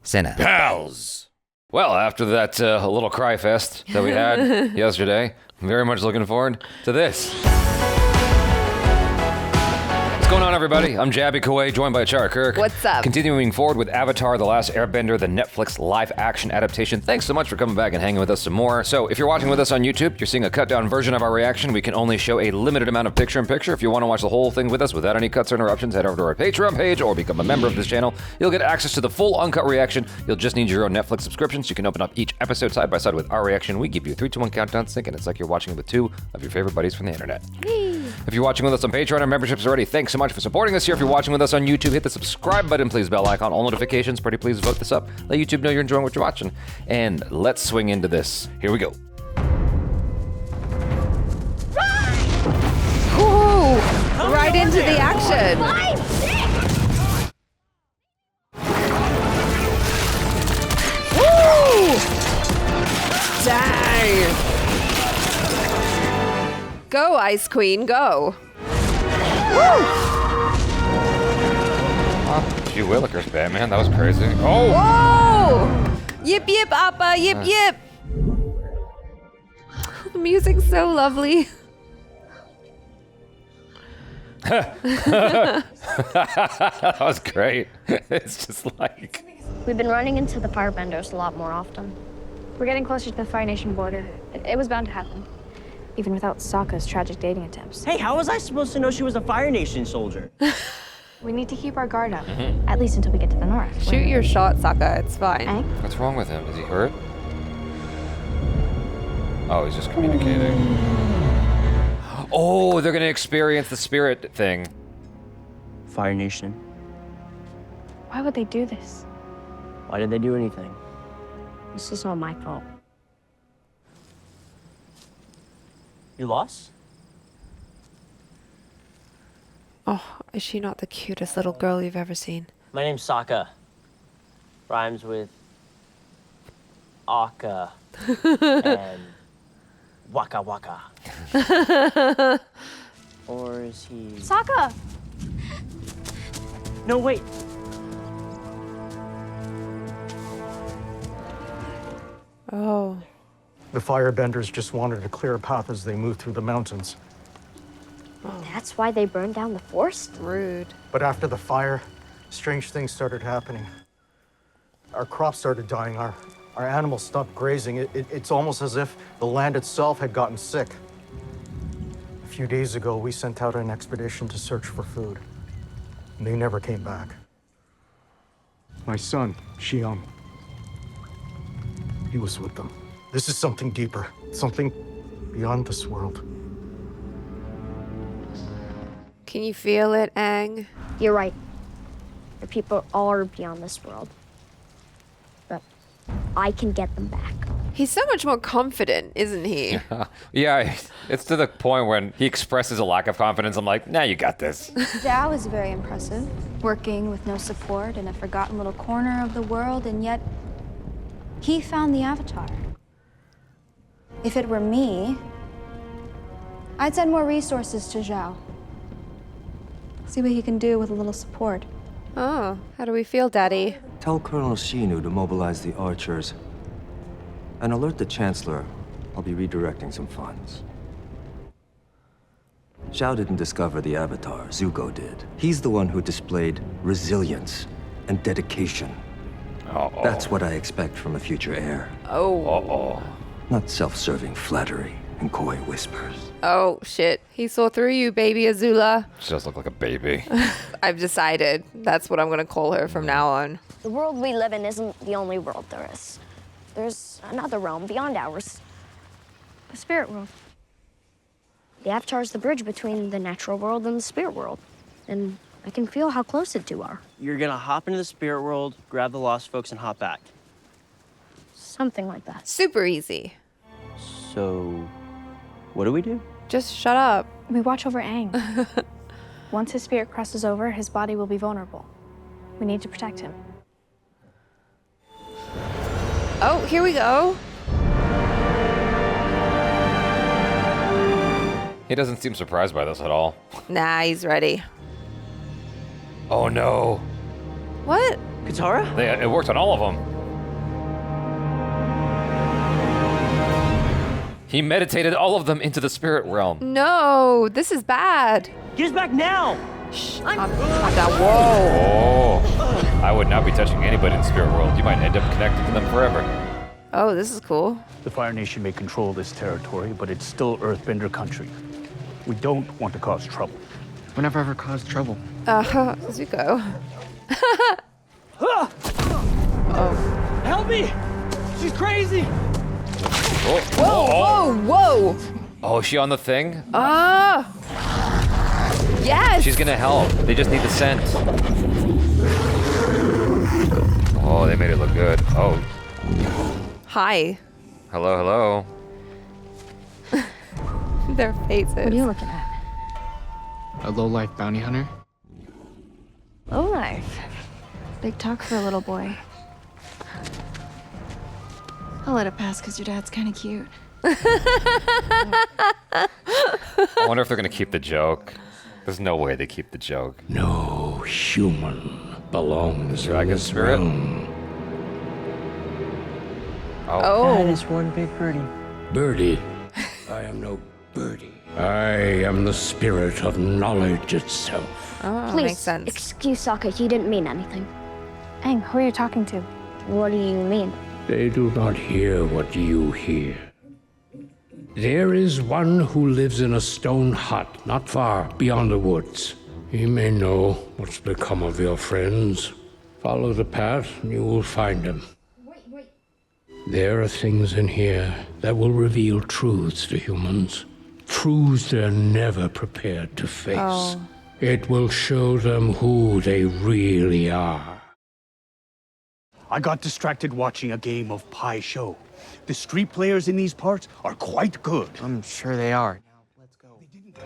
Senna. Pals! Well, after that little cry fest that we had yesterday, I'm very much looking forward to this. What's going on, everybody? I'm Jabby Kaway, joined by Char Kirk. What's up? Continuing forward with Avatar: The Last Airbender, the Netflix live-action adaptation. Thanks so much for coming back and hanging with us some more. So, if you're watching with us on YouTube, you're seeing a cut-down version of our reaction. We can only show a limited amount of picture-in-picture. If you want to watch the whole thing with us without any cuts or interruptions, head over to our Patreon page or become a member of this channel. You'll get access to the full uncut reaction. You'll just need your own Netflix subscription, so you can open up each episode side by side with our reaction. We give you a 3-2-1 countdown sync, and it's like you're watching it with two of your favorite buddies from the internet. If you're watching with us on Patreon, our memberships already, thanks so much for supporting us here. If you're watching with us on YouTube, hit the subscribe button, please, bell icon, all notifications. Pretty please vote this up. Let YouTube know you're enjoying what you're watching. And let's swing into this. Here we go. Ooh, right into the action. 5, 6. Woo! Dang. Go, Ice Queen, go. Woo! Gee willikers, Batman, that was crazy. Oh! Whoa! Yip yip appa, yip yip. The music's so lovely. That was great. It's just like... We've been running into the firebenders a lot more often. We're getting closer to the Fire Nation border. It was bound to happen, even without Sokka's tragic dating attempts. Hey, how was I supposed to know she was a Fire Nation soldier? We need to keep our guard up, at least until we get to the north. Shoot your shot, Sokka. It's fine. Aang? What's wrong with him? Is he hurt? Oh, he's just communicating. Oh, they're gonna experience the spirit thing. Fire Nation. Why would they do this? Why did they do anything? This is all my fault. You lost? Oh, is she not the cutest little girl you've ever seen? My name's Sokka. Rhymes with Aka and Waka Waka. Or is he... Sokka! No, wait. Oh. The firebenders just wanted to clear a path as they moved through the mountains. That's why they burned down the forest? Rude. But after the fire, strange things started happening. Our crops started dying, our animals stopped grazing. It's almost as if the land itself had gotten sick. A few days ago, we sent out an expedition to search for food. And they never came back. My son, Sung-Hyung, he was with them. This is something deeper, something beyond this world. Can you feel it, Aang? You're right. The people are beyond this world. But I can get them back. He's so much more confident, isn't he? Yeah, it's to the point when he expresses a lack of confidence. I'm like, nah, you got this. Zhao is very impressive, working with no support in a forgotten little corner of the world, and yet he found the Avatar. If it were me, I'd send more resources to Zhao. See what he can do with a little support. Oh, how do we feel, Daddy? Tell Colonel Shinu to mobilize the archers. And alert the Chancellor. I'll be redirecting some funds. Zhao didn't discover the Avatar, Zuko did. He's the one who displayed resilience and dedication. Uh-oh. That's what I expect from a future heir. Oh. Uh-oh. Not self-serving flattery and coy whispers. Oh, shit. He saw through you, baby Azula. She does look like a baby. I've decided. That's what I'm going to call her from now on. The world we live in isn't the only world there is. There's another realm beyond ours. The spirit world. The Avatar is the bridge between the natural world and the spirit world. And I can feel how close the two are. You're gonna hop into the spirit world, grab the lost folks, and hop back. Something like that. Super easy. So, what do we do? Just shut up. We watch over Aang. Once his spirit crosses over, his body will be vulnerable. We need to protect him. Oh, here we go. He doesn't seem surprised by this at all. Nah, he's ready. Oh no. What? Could Katara? It worked on all of them. He meditated all of them into the spirit realm. No, this is bad. Get us back now! Shh, I'm down. Whoa. Oh, I would not be touching anybody in the spirit world. You might end up connected to them forever. Oh, this is cool. The Fire Nation may control this territory, but it's still Earthbender country. We don't want to cause trouble. We never ever caused trouble. Zuko. Oh. Help me! She's crazy! Whoa, whoa, whoa! Oh, is she on the thing? Yes! She's gonna help. They just need the scent. Oh, they made it look good. Oh. Hi. Hello, hello. Their faces. What are you looking at? A low-life bounty hunter? Low life. Big talk for a little boy. I'll let it pass because your dad's kind of cute. I wonder if they're gonna keep the joke. There's no way they keep the joke. No human belongs Dragon in this spirit? realm. Oh. That is one big birdie. Birdie, I am no birdie. I am the spirit of knowledge itself. Oh, Please, makes sense. excuse Sokka, he didn't mean anything. Aang, who are you talking to? What do you mean? They do not hear what you hear. There is one who lives in a stone hut not far beyond the woods. He may know what's become of your friends. Follow the path and you will find him. There are things in here that will reveal truths to humans. Truths they're never prepared to face. Oh. It will show them who they really are. I got distracted watching a game of Pai Sho. The street players in these parts are quite good. I'm sure they are.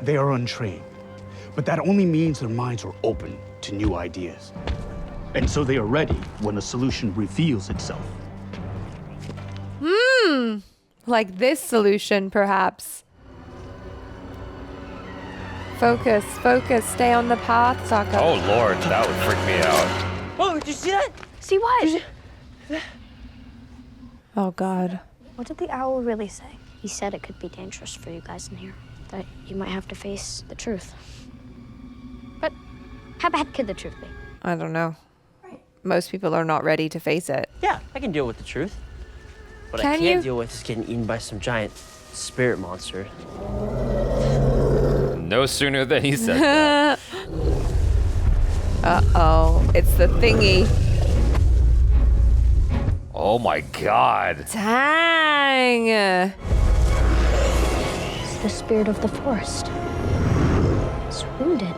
They are untrained, but that only means their minds are open to new ideas. And so they are ready when a solution reveals itself. Like this solution, perhaps. Focus, focus, stay on the path, Sokka. Oh lord, that would freak me out. Oh, did you see that? See what? Oh god. What did the owl really say? He said it could be dangerous for you guys in here. That you might have to face the truth. But how bad could the truth be? I don't know. Most people are not ready to face it. Yeah, I can deal with the truth. What I Can can't you? deal with is getting eaten by some giant spirit monster. No sooner than he said that. Uh-oh. It's the thingy. Oh my god. Dang. It's the spirit of the forest. It's wounded.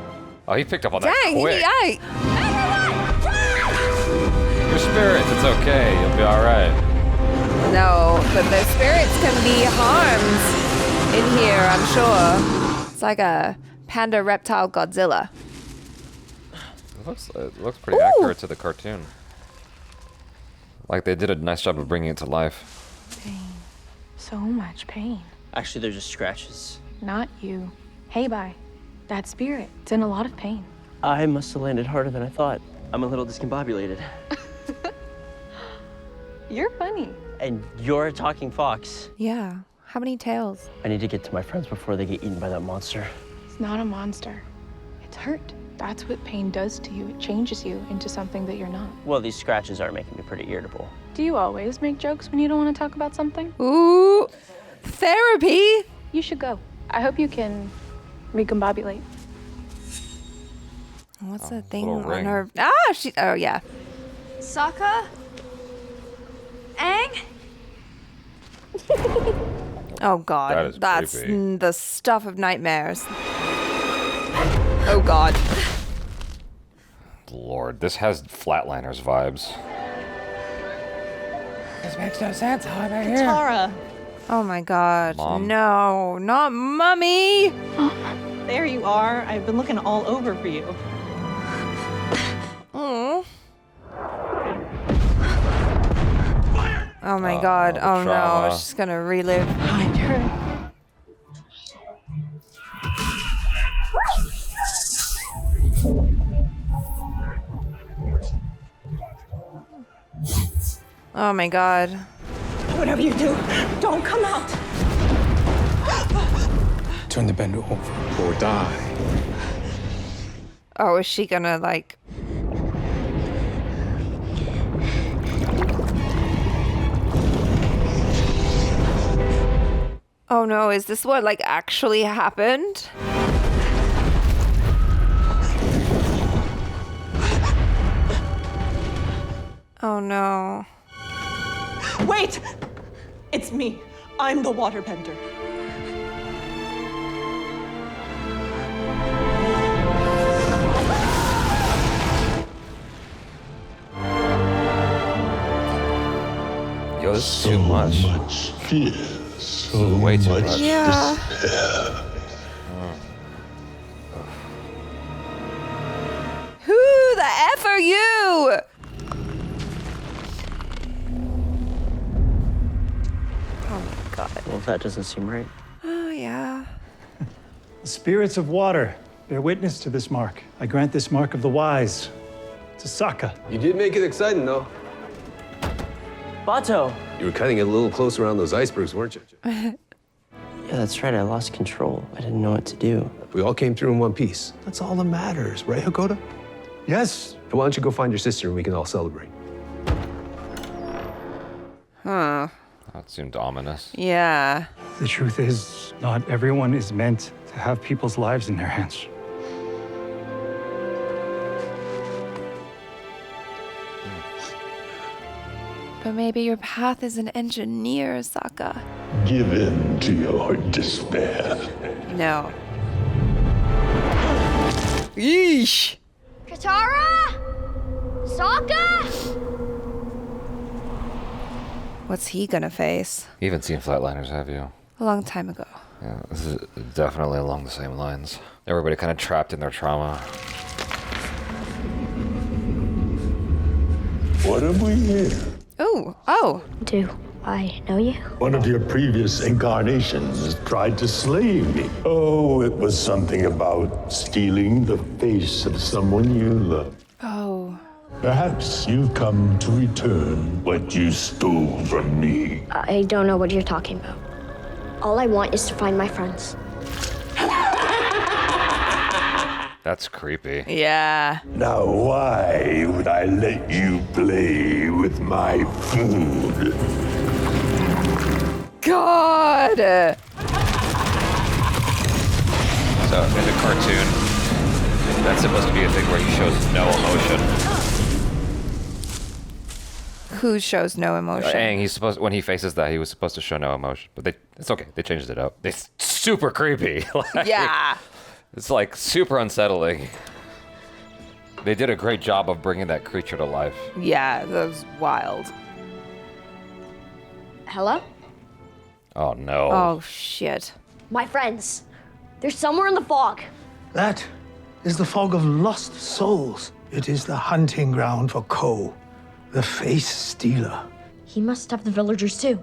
Oh, he picked up on Dang, that quick. Your spirits, it's okay. You'll be alright. No, but the spirits can be harmed in here, I'm sure. It's like a panda reptile Godzilla. It looks pretty accurate to the cartoon. Like they did a nice job of bringing it to life. Pain. So much pain. Actually, they're just scratches. Not you. Hey, bye. That spirit. It's in a lot of pain. I must have landed harder than I thought. I'm a little discombobulated. You're funny. And you're a talking fox. Yeah. How many tails? I need to get to my friends before they get eaten by that monster. It's not a monster. It's hurt. That's what pain does to you. It changes you into something that you're not. Well, these scratches are making me pretty irritable. Do you always make jokes when you don't want to talk about something? Ooh. Therapy? You should go. I hope you can recombobulate. What's that thing little on ring. her? Oh, yeah. Sokka? Aang? Oh, God. That is That's creepy. the stuff of nightmares. Oh, God. Lord, this has Flatliners vibes. This makes no sense. How am I here? Katara, Oh, my God. Mom. No, not Mummy. there you are. I've been looking all over for you. Oh. Oh my God. the Oh no. trauma. She's gonna relive. Find her. Oh my god. Whatever you do, don't come out. Turn the bender over or die. Oh, is she gonna like... Oh no, is this what like actually happened? Oh no. Wait! It's me. I'm the waterbender. Yo, this is too much. Fear, so way too much much. Yeah. despair. Who the F are you? Oh my god. Well, that doesn't seem right. Oh yeah. The spirits of water bear witness to this mark. I grant this mark of the wise to Sokka. You did make it exciting, though. Bato! You were cutting it a little close around those icebergs, weren't you? Yeah, that's right. I lost control. I didn't know what to do. We all came through in one piece. That's all that matters, right, Hakoda? Yes. So why don't you go find your sister and we can all celebrate? Huh. That seemed ominous. Yeah. The truth is, not everyone is meant to have people's lives in their hands. But maybe your path is an engineer, Sokka. Give in to your despair. No. Yeesh. Katara? Sokka? What's he gonna face? You haven't seen Flatliners, have you? A long time ago. Yeah, this is definitely along the same lines. Everybody kind of trapped in their trauma. What have we here? Ooh, oh. Do I know you? One of your previous incarnations tried to slay me. Oh, it was something about stealing the face of someone you love. Oh. Perhaps you've come to return what you stole from me. I don't know what you're talking about. All I want is to find my friends. That's creepy. Yeah. Now, why would I let you play with my food? God! So, in the cartoon, that's supposed to be a thing where he shows no emotion. Who shows no emotion? Aang, he's supposed, when he faces that, he was supposed to show no emotion. But it's okay, they changed it up. It's super creepy. Like, yeah. It's like super unsettling. They did a great job of bringing that creature to life. Yeah, that was wild. Hello? Oh no. Oh shit. My friends. They're somewhere in the fog. That is the fog of lost souls. It is the hunting ground for Ko, the face stealer. He must have the villagers too.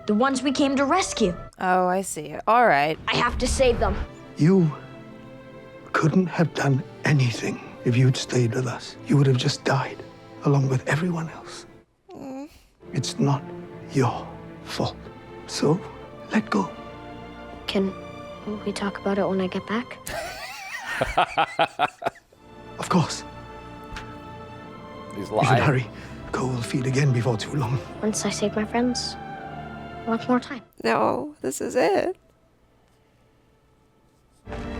The ones we came to rescue. Oh, I see. All right. I have to save them. You couldn't have done anything if you'd stayed with us. You would have just died, along with everyone else. It's not your fault. So, let go. Can we talk about it when I get back? Of course. He's You should hurry. Ko will feed again before too long. Once I save my friends, I want more time. No, this is it.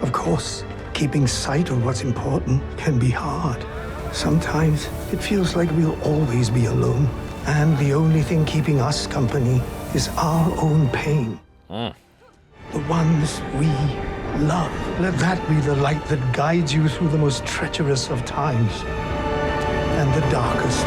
Of course, keeping sight of what's important can be hard. Sometimes it feels like we'll always be alone, and the only thing keeping us company is our own pain. The ones we love. Let that be the light that guides you through the most treacherous of times and the darkest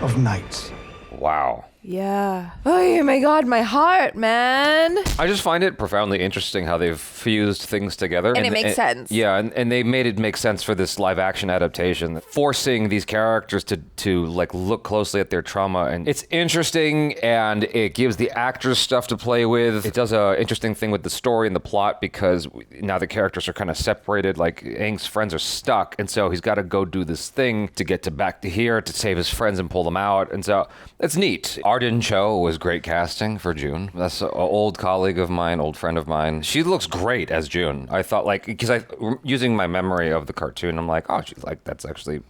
of nights. Wow. Yeah. Oh my God, my heart, man. I just find it profoundly interesting how they've fused things together. And it makes sense. Yeah, and they made it make sense for this live action adaptation, forcing these characters to like look closely at their trauma. And it's interesting, and it gives the actors stuff to play with. It does a interesting thing with the story and the plot, because now the characters are kind of separated. Like Aang's friends are stuck, and so he's got to go do this thing to get back to here to save his friends and pull them out. And so it's neat. Arden Cho was great casting for June. That's an old colleague of mine, old friend of mine. She looks great as June. I thought, like, because using my memory of the cartoon, I'm like, oh, she's like, that's actually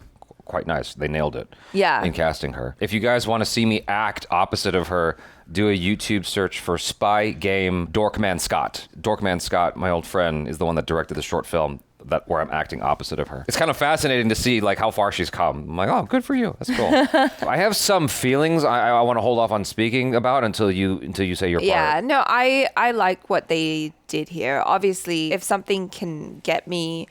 quite nice. They nailed it. Yeah. In casting her. If you guys want to see me act opposite of her, do a YouTube search for Spy Game Dorkman Scott. Dorkman Scott, my old friend, is the one that directed the short film where I'm acting opposite of her. It's kind of fascinating to see like how far she's come. I'm like, oh, good for you. That's cool. I have some feelings I want to hold off on speaking about until you say your part. Yeah, no, I like what they did here. Obviously, if something can get me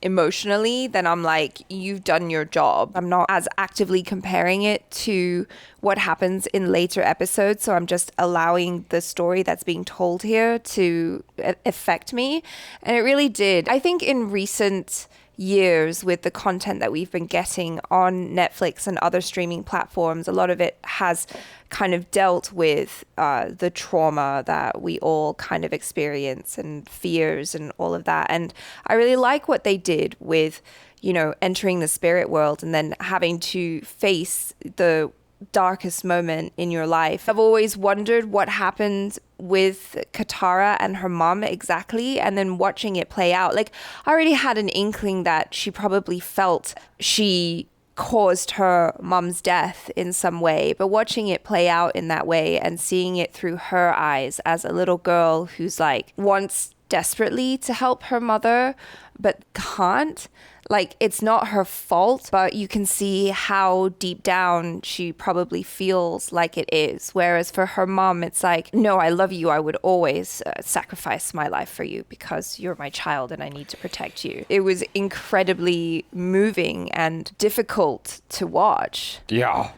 emotionally, then I'm like, you've done your job. I'm not as actively comparing it to what happens in later episodes, so I'm just allowing the story that's being told here to affect me. And it really did. I think in recent years, with the content that we've been getting on Netflix and other streaming platforms, a lot of it has kind of dealt with the trauma that we all kind of experience and fears and all of that. And I really like what they did with, you know, entering the spirit world and then having to face the darkest moment in your life. I've always wondered what happened with Katara and her mom exactly, and then watching it play out. Like, I already had an inkling that she probably felt she caused her mom's death in some way, but watching it play out in that way and seeing it through her eyes as a little girl who's like wants desperately to help her mother but can't. Like, it's not her fault, but you can see how deep down she probably feels like it is. Whereas for her mom, it's like, no, I love you. I would always sacrifice my life for you because you're my child and I need to protect you. It was incredibly moving and difficult to watch. Yeah.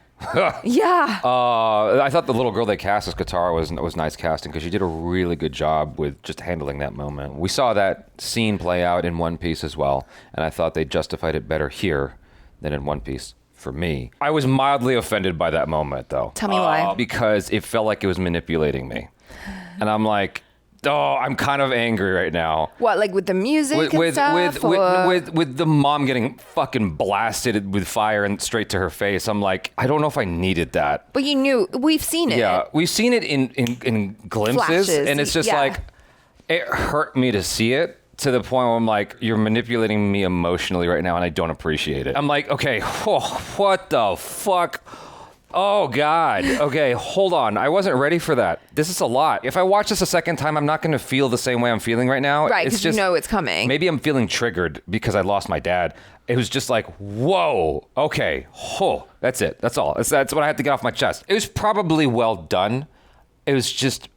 Yeah. I thought the little girl they cast as Katara was nice casting, because she did a really good job with just handling that moment. We saw that scene play out in One Piece as well, and I thought they justified it better here than in One Piece for me. I was mildly offended by that moment, though. Tell me why. Because it felt like it was manipulating me. And I'm like, oh, I'm kind of angry right now. What, like with the music and stuff? With the mom getting fucking blasted with fire and straight to her face. I'm like, I don't know if I needed that. But you knew, we've seen it. Yeah, we've seen it in glimpses. Flashes, and it's just like, it hurt me to see it, to the point where I'm like, you're manipulating me emotionally right now and I don't appreciate it. I'm like, okay, what the fuck? Oh, God. Okay, hold on. I wasn't ready for that. This is a lot. If I watch this a second time, I'm not going to feel the same way I'm feeling right now. Right, because you know it's coming. Maybe I'm feeling triggered because I lost my dad. It was just like, whoa, okay, that's it. That's all. That's what I had to get off my chest. It was probably well done. It was just,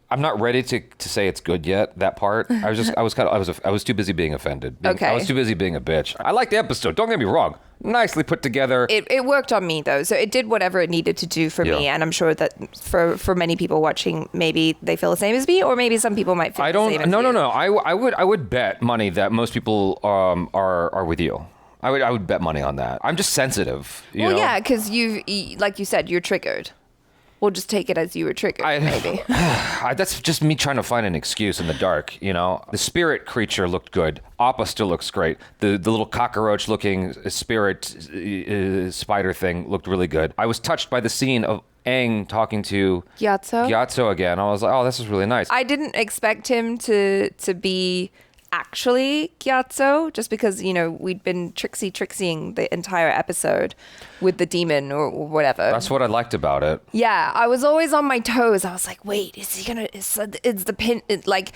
I'm not ready to say it's good yet, that part. I was too busy being offended. Okay. I was too busy being a bitch. I liked the episode. Don't get me wrong. Nicely put together. It worked on me, though, so it did whatever it needed to do for me, and I'm sure that for many people watching, maybe they feel the same as me, or maybe some people might feel the same as you. No. I would bet money that most people are with you. I would bet money on that. I'm just sensitive. You know? Yeah, because like you said, you're triggered. We'll just take it as you were triggered, maybe. That's just me trying to find an excuse in the dark, you know? The spirit creature looked good. Appa still looks great. The little cockroach-looking spirit spider thing looked really good. I was touched by the scene of Aang talking to Gyatso again. I was like, oh, this is really nice. I didn't expect him to be actually Gyatso, just because, you know, we'd been tricksying the entire episode with the demon or whatever. That's what I liked about it. Yeah, I was always on my toes. I was like, wait, is he gonna, is the pin, like,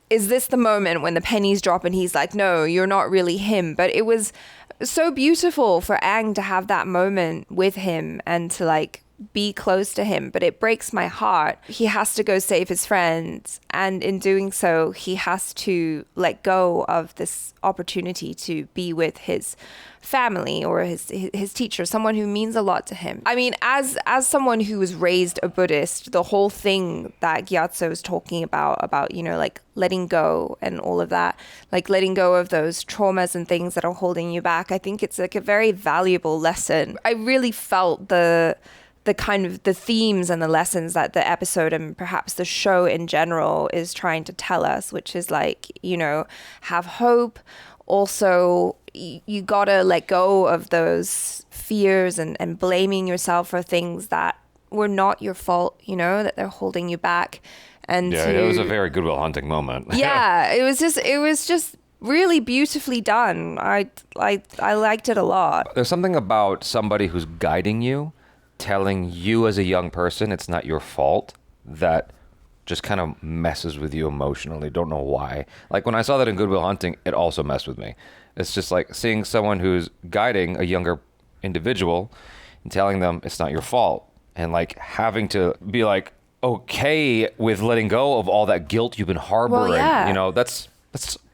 is this the moment when the pennies drop and he's like, no, you're not really him? But it was so beautiful for Aang to have that moment with him and to like be close to him, but it breaks my heart. He has to go save his friends, and in doing so, he has to let go of this opportunity to be with his family or his teacher, someone who means a lot to him. I mean, as someone who was raised a Buddhist, the whole thing that Gyatso is talking about, you know, like letting go and all of that, like letting go of those traumas and things that are holding you back, I think it's like a very valuable lesson. I really felt the kind of the themes and the lessons that the episode and perhaps the show in general is trying to tell us, which is like, you know, have hope. Also, you gotta let go of those fears and blaming yourself for things that were not your fault, you know, that they're holding you back. And it was a very Good Will Hunting moment. Yeah, it was just really beautifully done. I liked it a lot. There's something about somebody who's guiding you, telling you as a young person it's not your fault, that just kind of messes with you emotionally. Don't know why. Like when I saw that in Good Will Hunting, it also messed with me. It's just like seeing someone who's guiding a younger individual and telling them it's not your fault, and like having to be like okay with letting go of all that guilt you've been harboring. Well, yeah. You know, that's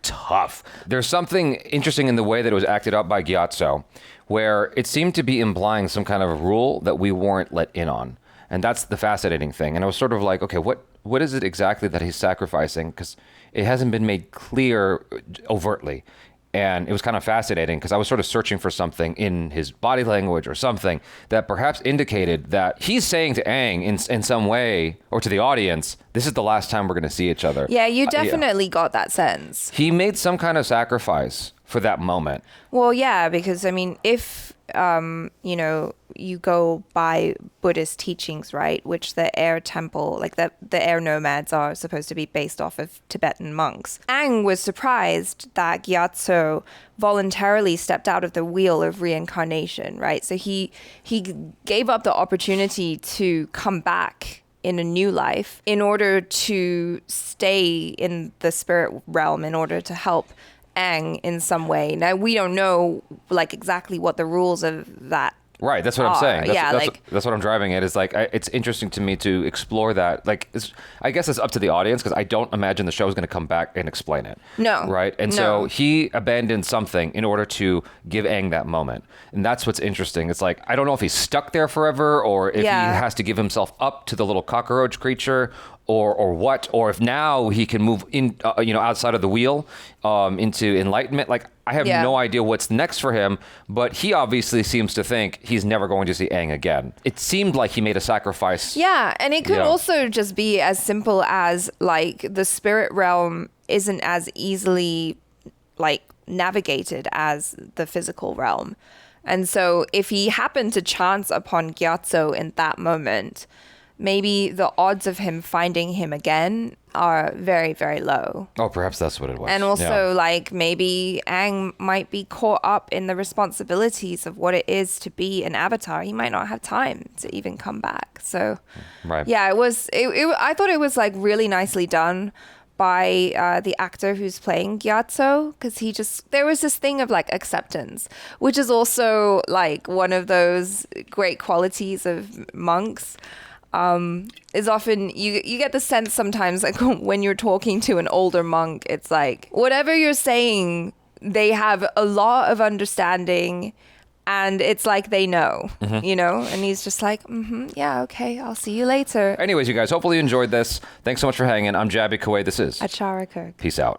tough. There's something interesting in the way that it was acted out by Gyatso, where it seemed to be implying some kind of rule that we weren't let in on. And that's the fascinating thing. And I was sort of like, okay, what is it exactly that he's sacrificing? Because it hasn't been made clear overtly. And it was kind of fascinating because I was sort of searching for something in his body language or something that perhaps indicated that he's saying to Aang in some way, or to the audience, this is the last time we're going to see each other. Yeah, you definitely got that sense. He made some kind of sacrifice for that moment. Well, yeah, because I mean, if you know, you go by Buddhist teachings, right, which the air temple, like the air nomads are supposed to be based off of Tibetan monks. Aang was surprised that Gyatso voluntarily stepped out of the wheel of reincarnation, right? So he gave up the opportunity to come back in a new life in order to stay in the spirit realm, in order to help Aang in some way. Now, we don't know like exactly what the rules of that Right, that's what I'm saying. That's what I'm driving at. Is like it's interesting to me to explore that. Like, I guess it's up to the audience because I don't imagine the show is going to come back and explain it. No. Right, and so he abandoned something in order to give Aang that moment, and that's what's interesting. It's like I don't know if he's stuck there forever, or if he has to give himself up to the little cockroach creature, or what, or if now he can move in, outside of the wheel, into enlightenment. Like I have no idea what's next for him, but he obviously seems to think he's never going to see Aang again. It seemed like he made a sacrifice. Yeah, and it could also just be as simple as like the spirit realm isn't as easily like navigated as the physical realm. And so if he happened to chance upon Gyatso in that moment, maybe the odds of him finding him again are very, very low. Oh, perhaps that's what it was. And also, like, maybe Aang might be caught up in the responsibilities of what it is to be an avatar. He might not have time to even come back. So, yeah, I thought it was, like, really nicely done by the actor who's playing Gyatso, because there was this thing of like acceptance, which is also like one of those great qualities of monks. Is often you get the sense sometimes like when you're talking to an older monk, it's like whatever you're saying, they have a lot of understanding, and it's like they know, you know, and he's just like, yeah, okay, I'll see you later. Anyways, you guys, hopefully you enjoyed this. Thanks so much for hanging. I'm Jabby Kuwait. This is Achara Kirk. Peace out.